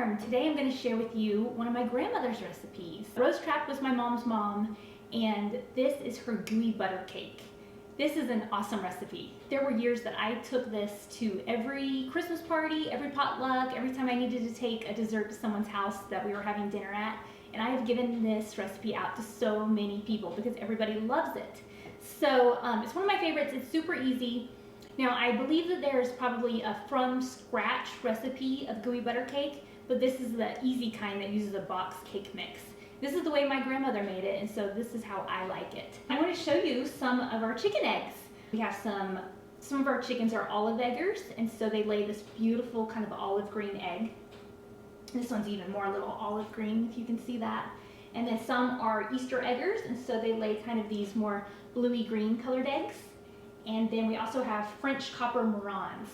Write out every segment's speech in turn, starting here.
Farm. Today I'm going to share with you one of my grandmother's recipes. Rose Trap was my mom's mom, and this is her Gooey Butter Cake. This is an awesome recipe. There were years that I took this to every Christmas party, every potluck, every time I needed to take a dessert to someone's house that we were having dinner at, and I have given this recipe out to so many people because everybody loves it. So it's one of my favorites. It's super easy. Now, I believe that there's probably a from scratch recipe of Gooey Butter Cake, but this is the easy kind that uses a box cake mix. This is the way my grandmother made it, and so this is how I like it. I want to show you some of our chicken eggs. We have some of our chickens are olive eggers, and so they lay this beautiful kind of olive green egg. This one's even more a little olive green, if you can see that. And then some are Easter eggers, and so they lay kind of these more bluey green colored eggs. And then we also have French Copper Marans.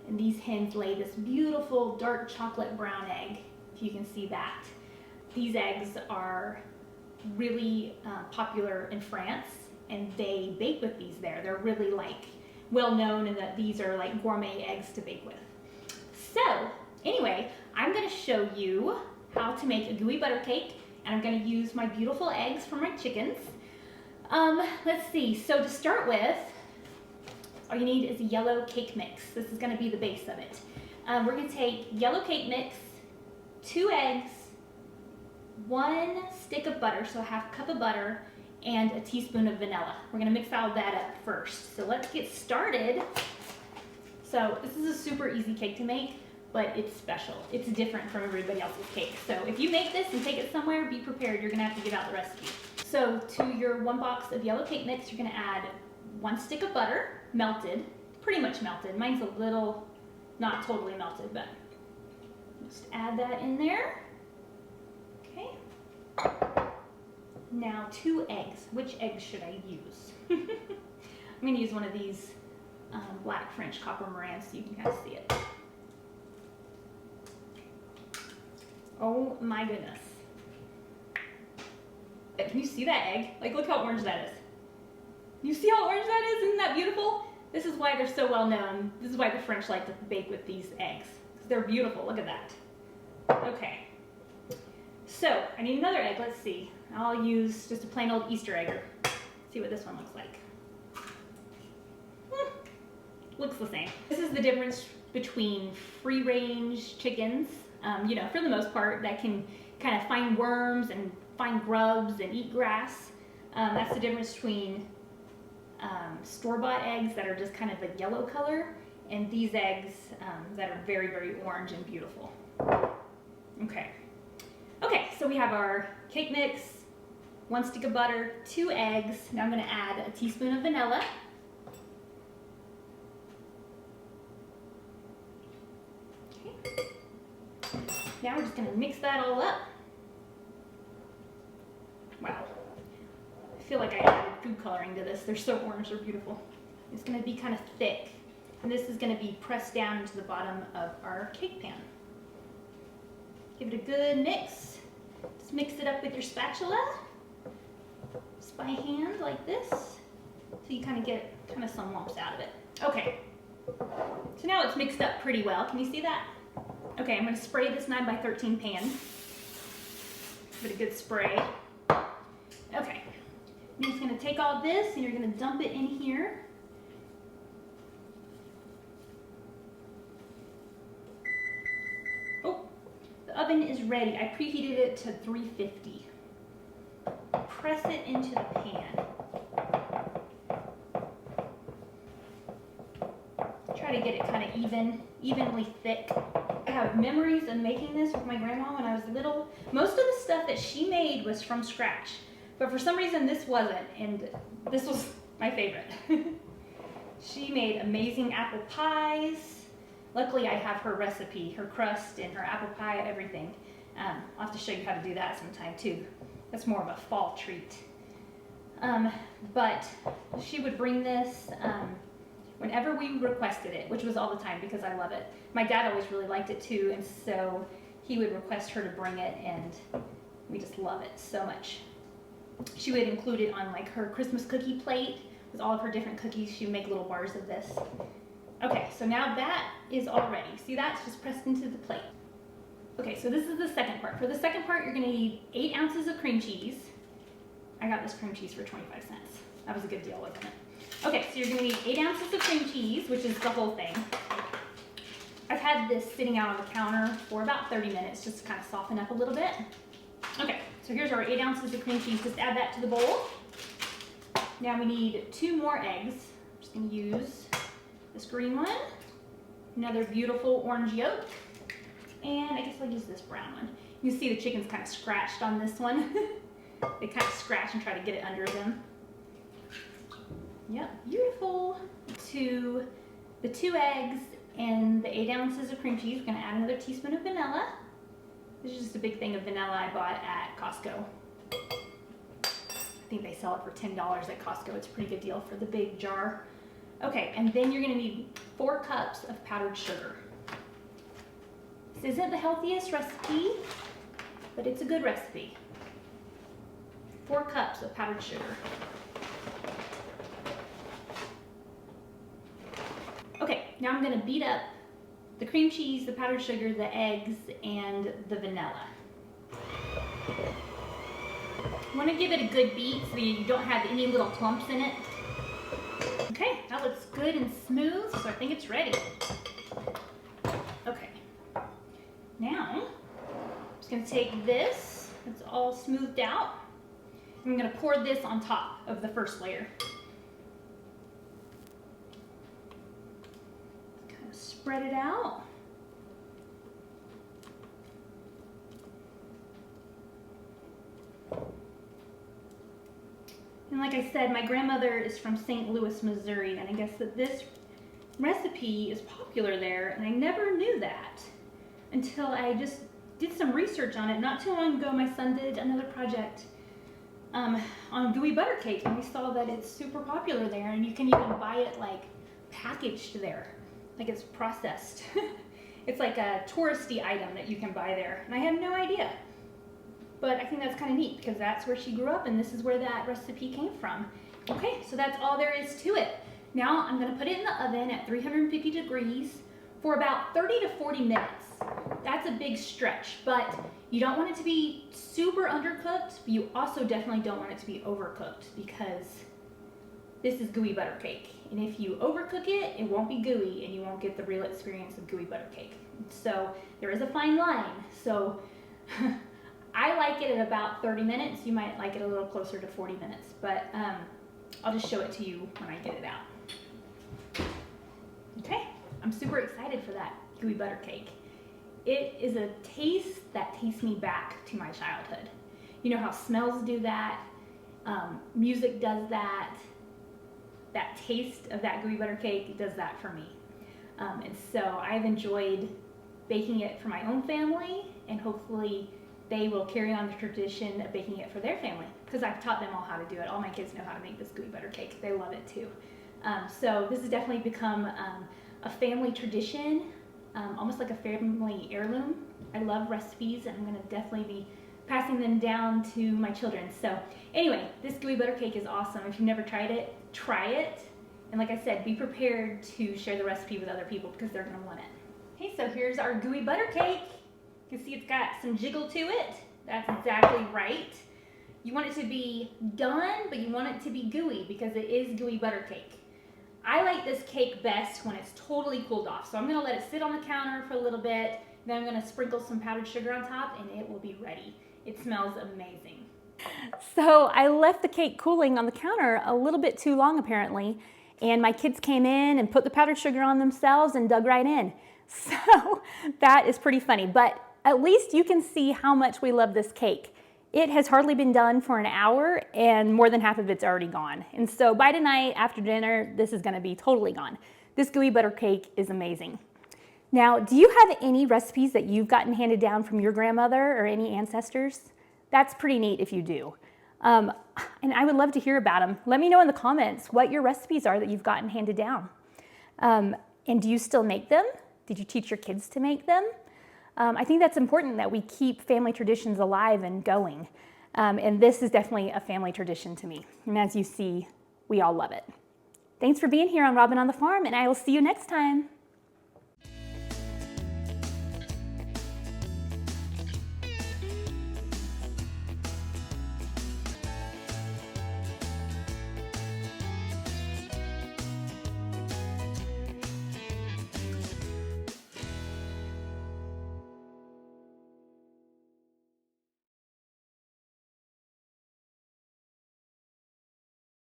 And these hens lay this beautiful dark chocolate brown egg, if you can see that. These eggs are really popular in France, and they bake with these there. They're really like well known in that these are like gourmet eggs to bake with. So anyway, I'm going to show you how to make a gooey butter cake, and I'm going to use my beautiful eggs for my chickens. Let's see, so to start with, all you need is a yellow cake mix. This is going to be the base of it. We're going to take yellow cake mix, 2 eggs, 1 stick of butter, so a half cup of butter, and a teaspoon of vanilla. We're going to mix all that up first. So let's get started. So this is a super easy cake to make, but it's special. It's different from everybody else's cake. So if you make this and take it somewhere, be prepared. You're going to have to give out the recipe. So to your 1 box of yellow cake mix, you're going to add 1 stick of butter, melted, pretty much melted. Mine's a little, not totally melted, but just add that in there. Okay. Now 2 eggs. Which eggs should I use? I'm going to use one of these Black French Copper Marans so you can kind of see it. Oh my goodness. Can you see that egg? Like, look how orange that is. You see how orange that is? Isn't that beautiful? This is why they're so well known. This is why the French like to bake with these eggs, because they're beautiful. Look at that. Okay. So I need another egg. Let's see. I'll use just a plain old Easter egg. See what this one looks like. Looks the same. This is the difference between free-range chickens, you know, for the most part, that can kind of find worms and find grubs and eat grass. That's the difference between store-bought eggs that are just kind of a yellow color and these eggs that are very, very orange and beautiful. Okay. Okay, so we have our cake mix, 1 stick of butter, 2 eggs. Now I'm going to add a teaspoon of vanilla. Okay. Now we're just going to mix that all up. Wow. I feel like I added food coloring to this. They're so orange, they're beautiful. It's going to be kind of thick, and this is going to be pressed down into the bottom of our cake pan. Give it a good mix. Just mix it up with your spatula, just by hand like this, so you kind of get some lumps out of it. Okay, so now it's mixed up pretty well. Can you see that? Okay, I'm going to spray this 9x13 pan. Give it a good spray. Okay, you're just going to take all this and you're going to dump it in here. Oh, the oven is ready. I preheated it to 350. Press it into the pan. Try to get it kind of evenly thick. I have memories of making this with my grandma when I was little. Most of the stuff that she made was from scratch. But for some reason this wasn't, and this was my favorite. She made amazing apple pies. Luckily I have her recipe, her crust and her apple pie, everything. I'll have to show you how to do that sometime too. That's more of a fall treat. But she would bring this whenever we requested it, which was all the time because I love it. My dad always really liked it too, and so he would request her to bring it, and we just love it so much. She would include it on like her Christmas cookie plate with all of her different cookies. She would make little bars of this. Okay, so now that is all ready. See, that's just pressed into the plate. Okay, so this is the second part. For the second part, you're gonna need 8 ounces of cream cheese. I got this cream cheese for 25 cents. That was a good deal, wasn't it? Okay, so you're gonna need 8 ounces of cream cheese, which is the whole thing. I've had this sitting out on the counter for about 30 minutes just to kind of soften up a little bit. Okay, so here's our 8 ounces of cream cheese. Just add that to the bowl. Now we need 2 more eggs. I'm just gonna use this green one, another beautiful orange yolk, and I guess I'll use this brown one. You can see the chicken's kind of scratched on this one. They kind of scratch and try to get it under them. Yep, beautiful. To the 2 eggs and the 8 ounces of cream cheese, we're gonna add another teaspoon of vanilla. This is just a big thing of vanilla I bought at Costco. I think they sell it for $10 at Costco. It's a pretty good deal for the big jar. Okay, and then you're gonna need 4 cups of powdered sugar. This isn't the healthiest recipe, but it's a good recipe. 4 cups of powdered sugar. Okay, now I'm gonna beat up the cream cheese, the powdered sugar, the eggs, and the vanilla. You want to give it a good beat so you don't have any little clumps in it. Okay, that looks good and smooth, so I think it's ready. Okay, now I'm just going to take this, it's all smoothed out, and I'm going to pour this on top of the first layer. Kind of spread it out. And like I said, my grandmother is from St. Louis, Missouri, and I guess that this recipe is popular there, and I never knew that until I just did some research on it. Not too long ago, my son did another project on gooey butter cake, and we saw that it's super popular there, and you can even buy it like packaged there, like it's processed. It's like a touristy item that you can buy there, and I had no idea. But I think that's kind of neat because that's where she grew up and this is where that recipe came from. Okay, so that's all there is to it. Now I'm going to put it in the oven at 350 degrees for about 30 to 40 minutes. That's a big stretch, but you don't want it to be super undercooked, but you also definitely don't want it to be overcooked because this is gooey butter cake. And if you overcook it, it won't be gooey and you won't get the real experience of gooey butter cake. So there is a fine line. So I like it at about 30 minutes. You might like it a little closer to 40 minutes, but I'll just show it to you when I get it out. Okay, I'm super excited for that gooey butter cake. It is a taste that takes me back to my childhood. You know how smells do that, music does that, that taste of that gooey butter cake does that for me. And so I've enjoyed baking it for my own family, and hopefully they will carry on the tradition of baking it for their family because I've taught them all how to do it. All my kids know how to make this gooey butter cake. They love it too. So this has definitely become a family tradition, almost like a family heirloom. I love recipes and I'm going to definitely be passing them down to my children. So anyway, this gooey butter cake is awesome. If you've never tried it, try it. And like I said, be prepared to share the recipe with other people because they're going to want it. Okay, so here's our gooey butter cake. You can see it's got some jiggle to it. That's exactly right. You want it to be done, but you want it to be gooey because it is gooey butter cake. I like this cake best when it's totally cooled off. So I'm gonna let it sit on the counter for a little bit. Then I'm gonna sprinkle some powdered sugar on top and it will be ready. It smells amazing. So I left the cake cooling on the counter a little bit too long apparently. And my kids came in and put the powdered sugar on themselves and dug right in. So that is pretty funny, but at least you can see how much we love this cake. It has hardly been done for an hour and more than half of it's already gone. And so by tonight after dinner, this is gonna be totally gone. This gooey butter cake is amazing. Now, do you have any recipes that you've gotten handed down from your grandmother or any ancestors? That's pretty neat if you do. And I would love to hear about them. Let me know in the comments what your recipes are that you've gotten handed down. And do you still make them? Did you teach your kids to make them? I think that's important that we keep family traditions alive and going. And this is definitely a family tradition to me. And as you see, we all love it. Thanks for being here on Robyn on the Farm, and I will see you next time.